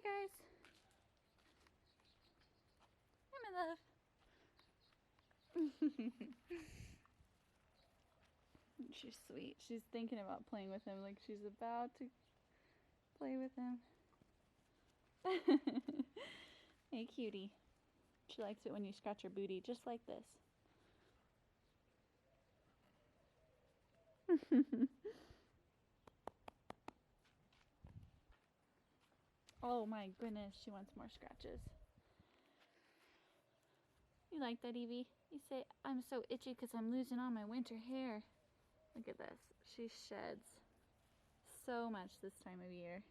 Hi guys. Hi my love. She's sweet. She's thinking about playing with him like she's about to play with him. Hey cutie. She likes it when you scratch her booty just like this. Oh my goodness, she wants more scratches. You like that, Evie? You say, I'm so itchy because I'm losing all my winter hair. Look at this. She sheds so much this time of year.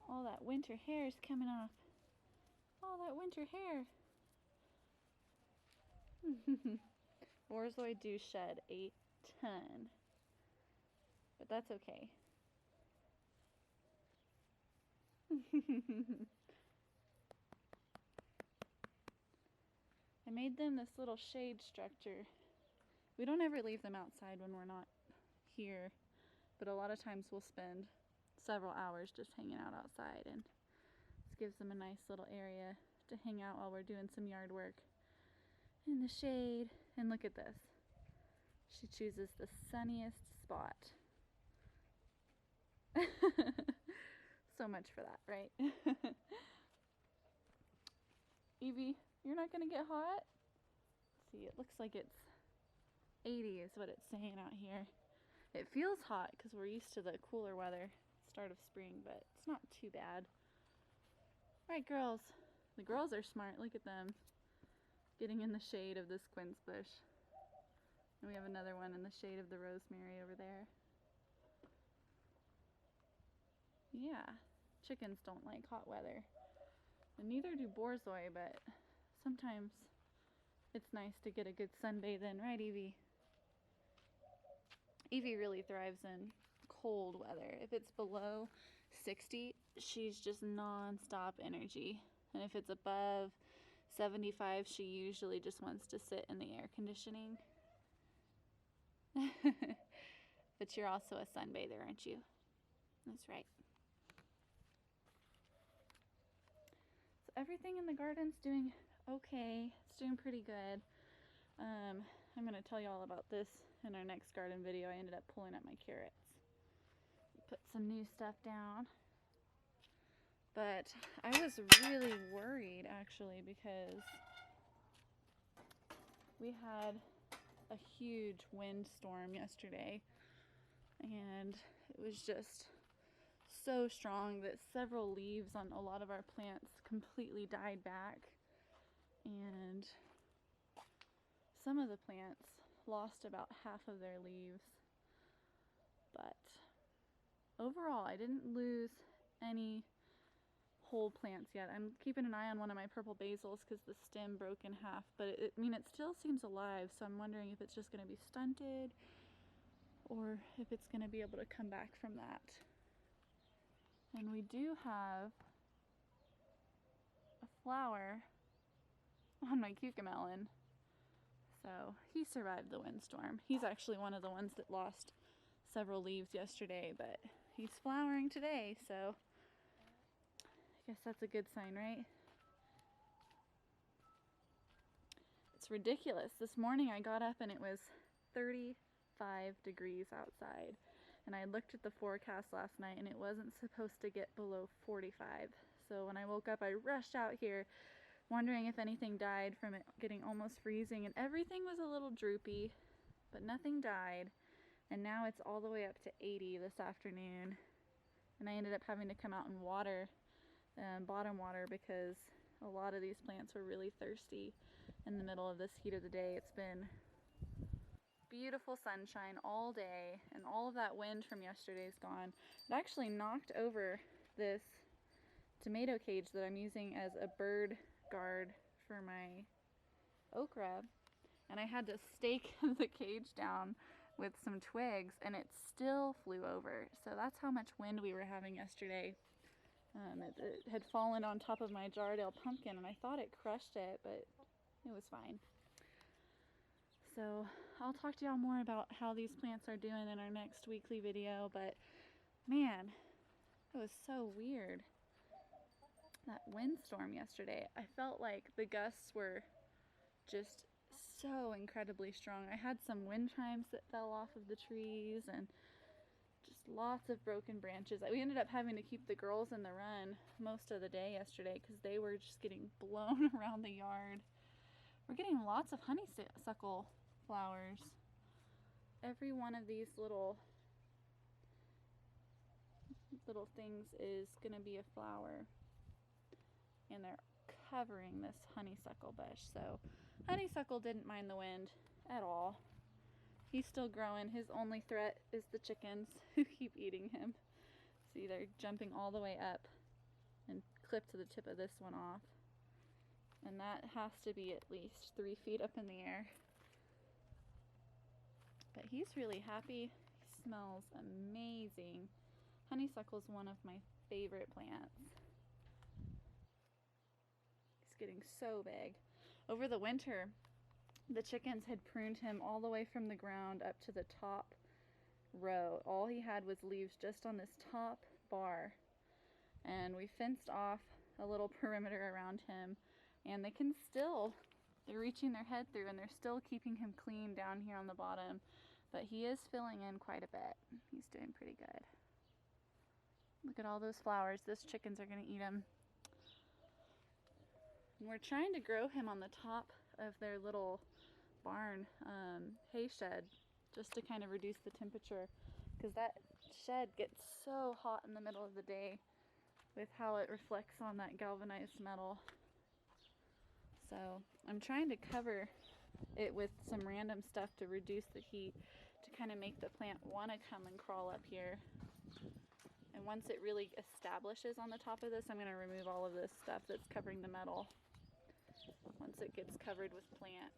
All that winter hair is coming off. All that winter hair. Borzoi do shed a ton, but that's okay. I made them this little shade structure. We don't ever leave them outside when we're not here, but a lot of times we'll spend several hours just hanging out outside, and this gives them a nice little area to hang out while we're doing some yard work in the shade. And look at this. She chooses the sunniest spot. So much for that, right? Evie, you're not gonna get hot? See, it looks like it's 80 is what it's saying out here. It feels hot because we're used to the cooler weather, start of spring, but it's not too bad. Alright, girls. The girls are smart. Look at them getting in the shade of this quince bush. And we have another one in the shade of the rosemary over there. Yeah, chickens don't like hot weather. And neither do borzoi, but sometimes it's nice to get a good sunbathe in, right, Evie? Evie really thrives in cold weather. If it's below 60, she's just non-stop energy. And if it's above 75, she usually just wants to sit in the air conditioning. But you're also a sunbather, aren't you? That's right. So everything in the garden's doing okay. It's doing pretty good. I'm going to tell you all about this in our next garden video. I ended up pulling up my carrots. Put some new stuff down. But I was really worried actually because we had a huge windstorm yesterday, and it was just so strong that several leaves on a lot of our plants completely died back, and some of the plants lost about half of their leaves. But overall, I didn't lose any whole plants yet. I'm keeping an eye on one of my purple basils because the stem broke in half, but it still seems alive, so I'm wondering if it's just going to be stunted or if it's going to be able to come back from that. And we do have a flower on my cucamelon, so he survived the windstorm. He's actually one of the ones that lost several leaves yesterday, but he's flowering today, so I guess that's a good sign, right? It's ridiculous. This morning I got up and it was 35 degrees outside. And I looked at the forecast last night and it wasn't supposed to get below 45. So when I woke up, I rushed out here wondering if anything died from it getting almost freezing. And everything was a little droopy, but nothing died. And now it's all the way up to 80 this afternoon. And I ended up having to come out and water, bottom water, because a lot of these plants were really thirsty in the middle of this heat of the day. It's been beautiful sunshine all day, and all of that wind from yesterday is gone. It actually knocked over this tomato cage that I'm using as a bird guard for my okra, and I had to stake the cage down with some twigs, and it still flew over. So that's how much wind we were having yesterday. It had fallen on top of my Jardel pumpkin, and I thought it crushed it, but it was fine. So I'll talk to y'all more about how these plants are doing in our next weekly video, but Man, it was so weird. That windstorm yesterday, I felt like the gusts were just so incredibly strong. I had some wind chimes that fell off of the trees and just lots of broken branches. We ended up having to keep the girls in the run most of the day yesterday because they were just getting blown around the yard. We're getting lots of honeysuckle flowers. Every one of these little things is going to be a flower, and they're covering this honeysuckle bush. So honeysuckle didn't mind the wind at all. He's still growing. His only threat is the chickens who keep eating him. See, they're jumping all the way up and clipped the tip of this one off. And that has to be at least 3 feet up in the air. But he's really happy. He smells amazing. Honeysuckle is one of my favorite plants. He's getting so big. Over the winter, the chickens had pruned him all the way from the ground up to the top row. All he had was leaves just on this top bar. And we fenced off a little perimeter around him, and they're reaching their head through and they're still keeping him clean down here on the bottom. But he is filling in quite a bit. He's doing pretty good. Look at all those flowers. Those chickens are going to eat them. And we're trying to grow him on the top of their little barn hay shed just to kind of reduce the temperature, because that shed gets so hot in the middle of the day with how it reflects on that galvanized metal. So I'm trying to cover it with some random stuff to reduce the heat, to kind of make the plant want to come and crawl up here. And once it really establishes on the top of this, I'm going to remove all of this stuff that's covering the metal once it gets covered with plant.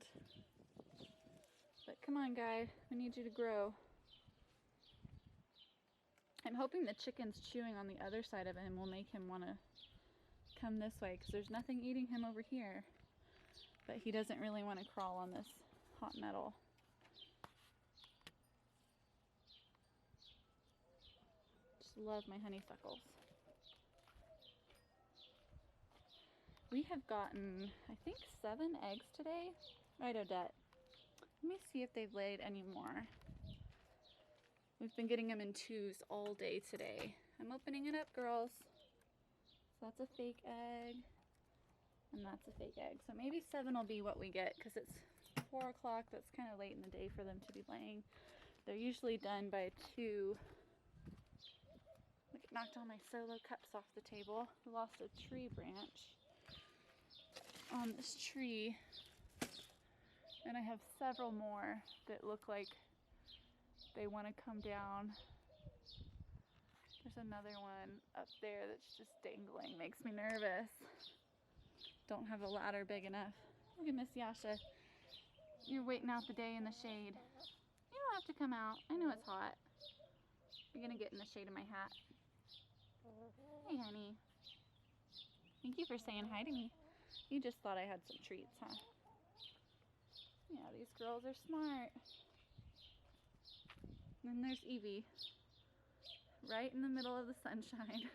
But come on, guy, we need you to grow. I'm hoping the chickens chewing on the other side of him will make him want to come this way, because there's nothing eating him over here. But he doesn't really want to crawl on this hot metal. Just love my honeysuckles. We have gotten, I think, 7 eggs today. Right, Odette? Let me see if they've laid any more. We've been getting them in 2s all day today. I'm opening it up, girls. So that's a fake egg. And that's a fake egg. So maybe 7 will be what we get, because it's 4 o'clock. That's kind of late in the day for them to be laying. They're usually done by 2. Look, it knocked all my solo cups off the table. We lost a tree branch on this tree. And I have several more that look like they want to come down. There's another one up there that's just dangling. Makes me nervous. Don't have a ladder big enough. Look at Miss Yasha. You're waiting out the day in the shade. You don't have to come out. I know it's hot. You're gonna get in the shade of my hat. Hey, honey. Thank you for saying hi to me. You just thought I had some treats, huh? Yeah, these girls are smart. And then there's Evie, right in the middle of the sunshine.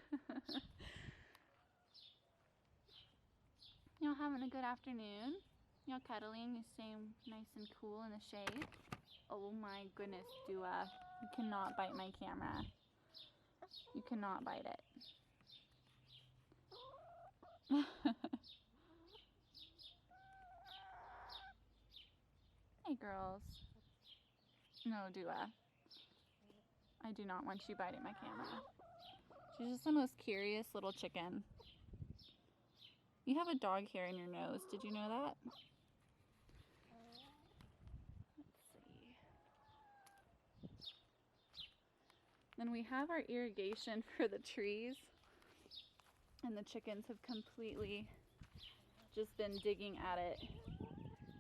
Y'all having a good afternoon? Y'all cuddling? You staying nice and cool in the shade? Oh my goodness, Dua. You cannot bite my camera. You cannot bite it. Hey, girls. No, Dua. I do not want you biting my camera. She's just the most curious little chicken. You have a dog hair in your nose. Did you know that? Let's see. Then we have our irrigation for the trees. And the chickens have completely just been digging at it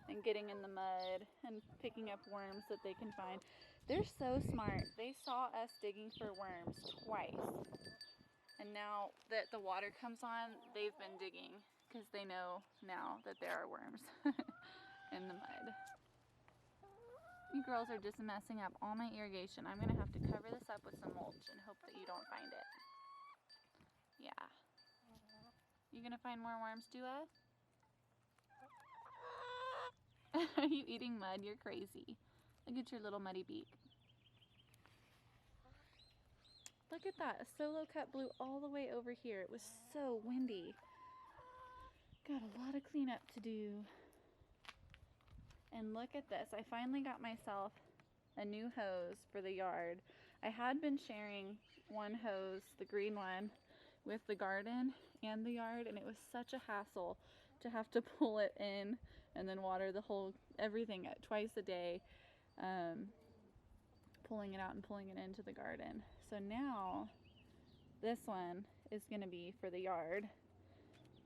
and getting in the mud and picking up worms that they can find. They're so smart. They saw us digging for worms twice. And now that the water comes on, they've been digging because they know now that there are worms in the mud. You girls are just messing up all my irrigation. I'm going to have to cover this up with some mulch and hope that you don't You gonna find more worms, Dua? Are you eating mud? You're crazy. Look at your little muddy beak. Look at that. A solo cut blew all the way over here. It was so windy. Got a lot of cleanup to do. And look at this. I finally got myself a new hose for the yard. I had been sharing one hose, the green one, with the garden and the yard, and it was such a hassle to have to pull it in and then water the whole everything twice a day, pulling it out and pulling it into the garden. So now this one is going to be for the yard,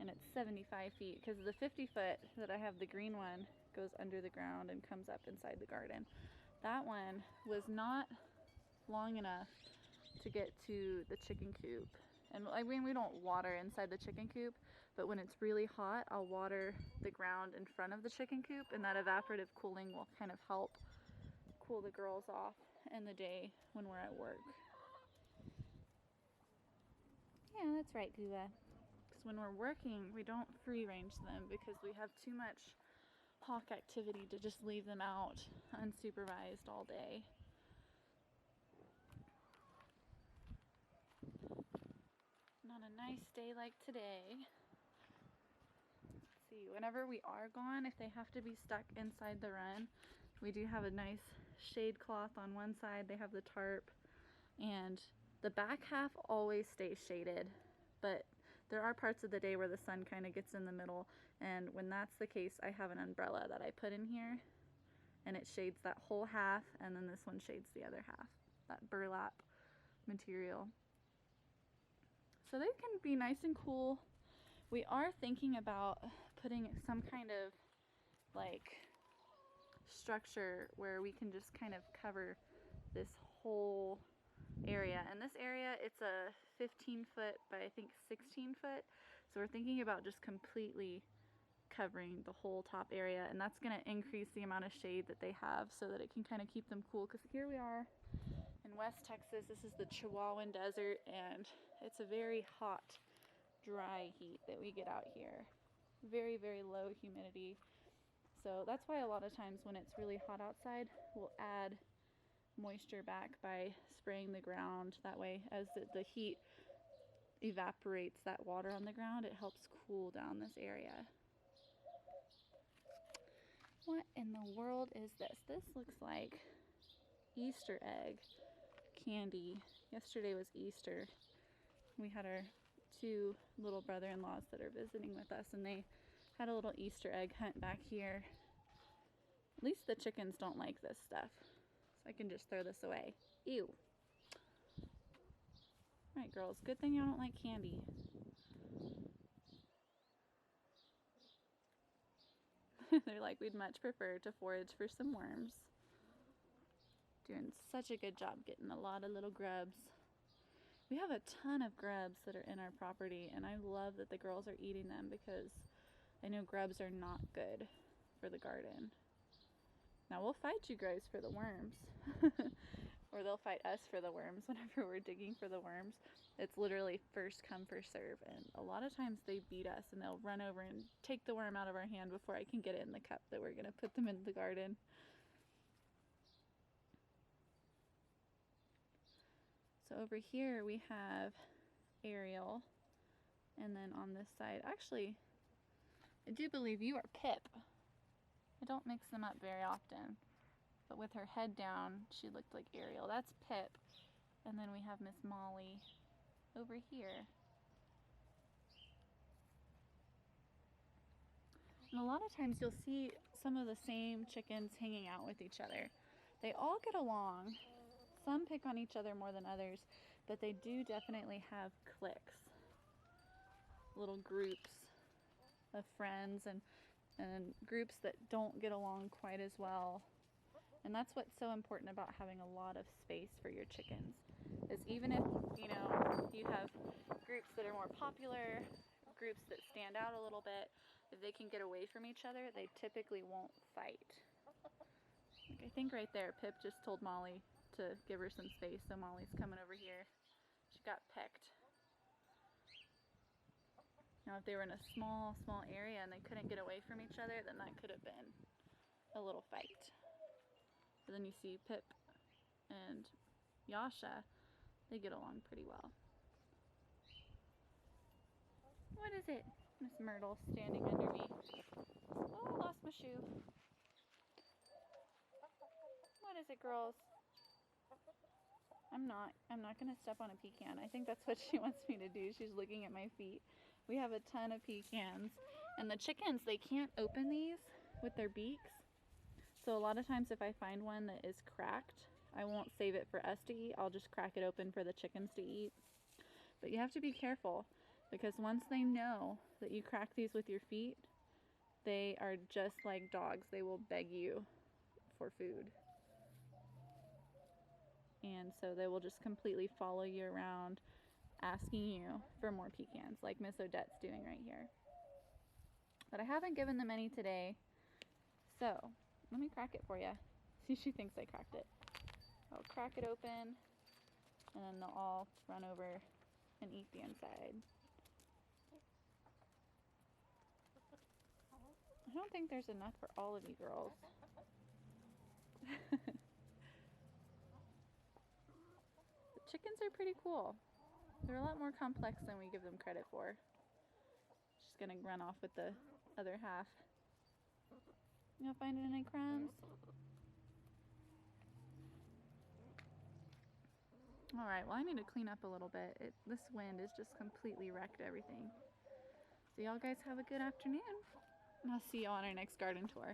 and it's 75 feet because the 50 foot that I have, the green one, goes under the ground and comes up inside the garden. That one was not long enough to get to the chicken coop. And I mean, we don't water inside the chicken coop, but when it's really hot, I'll water the ground in front of the chicken coop, and that evaporative cooling will kind of help cool the girls off in the day when we're at work. Yeah, that's right, Gula. Because when we're working, we don't free range them because we have too much hawk activity to just leave them out unsupervised all day. And on a nice day like today, let's see, whenever we are gone, if they have to be stuck inside the run, we do have a nice shade cloth on one side. They have the tarp, and the back half always stays shaded, but there are parts of the day where the sun kind of gets in the middle, and when that's the case, I have an umbrella that I put in here, and it shades that whole half, and then this one shades the other half, that burlap material. So they can be nice and cool. We are thinking about putting some kind of like structure where we can just kind of cover this whole area. And this area, it's a 15 foot by I think 16 foot. So we're thinking about just completely covering the whole top area, and that's going to increase the amount of shade that they have so that it can kind of keep them cool. Because here we are in West Texas. This is the Chihuahuan Desert, and it's a very hot, dry heat that we get out here. Very, very low humidity. So that's why a lot of times when it's really hot outside, we'll add moisture back by spraying the ground. That way, as the heat evaporates that water on the ground, it helps cool down this area. What in the world is this? This looks like Easter egg candy. Yesterday was Easter. We had our two little brother-in-laws that are visiting with us, and they had a little Easter egg hunt back here. At least the chickens don't like this stuff, so I can just throw this away. Ew. Alright, girls, good thing y'all don't like candy. They're like, we'd much prefer to forage for some worms. Doing such a good job getting a lot of little grubs. We have a ton of grubs that are in our property, and I love that the girls are eating them because I know grubs are not good for the garden. Now we'll fight you guys for the worms. Or they'll fight us for the worms whenever we're digging for the worms. It's literally first come, first serve, and a lot of times they beat us and they'll run over and take the worm out of our hand before I can get it in the cup that we're going to put them in the garden. So over here we have Ariel, and then on this side, actually, I do believe you are Pip. I don't mix them up very often, but with her head down, she looked like Ariel. That's Pip. And then we have Miss Molly over here. And a lot of times you'll see some of the same chickens hanging out with each other. They all get along. Some pick on each other more than others, but they do definitely have cliques, little groups of friends and groups that don't get along quite as well. And that's what's so important about having a lot of space for your chickens, is even if, you know, you have groups that are more popular, groups that stand out a little bit, if they can get away from each other, they typically won't fight. Like I think right there, Pip just told Molly to give her some space, so Molly's coming over here. She got pecked. Now if they were in a small area and they couldn't get away from each other, then that could have been a little fight. But then you see Pip and Yasha, they get along pretty well. What is it? Miss Myrtle standing under me. Oh, I lost my shoe. What is it, girls? I'm not gonna step on a pecan. I think that's what she wants me to do. She's looking at my feet. We have a ton of pecans, and the chickens, they can't open these with their beaks. So a lot of times if I find one that is cracked, I won't save it for us to eat. I'll just crack it open for the chickens to eat. But you have to be careful, because once they know that you crack these with your feet, they are just like dogs. They will beg you for food. And so they will just completely follow you around, asking you for more pecans, like Miss Odette's doing right here. But I haven't given them any today, so let me crack it for you. See, she thinks I cracked it. I'll crack it open, and then they'll all run over and eat the inside. I don't think there's enough for all of you girls. The chickens are pretty cool. They're a lot more complex than we give them credit for. She's gonna run off with the other half. You not finding any crumbs? Alright, well I need to clean up a little bit. This wind has just completely wrecked everything. So y'all guys have a good afternoon. And I'll see you on our next garden tour.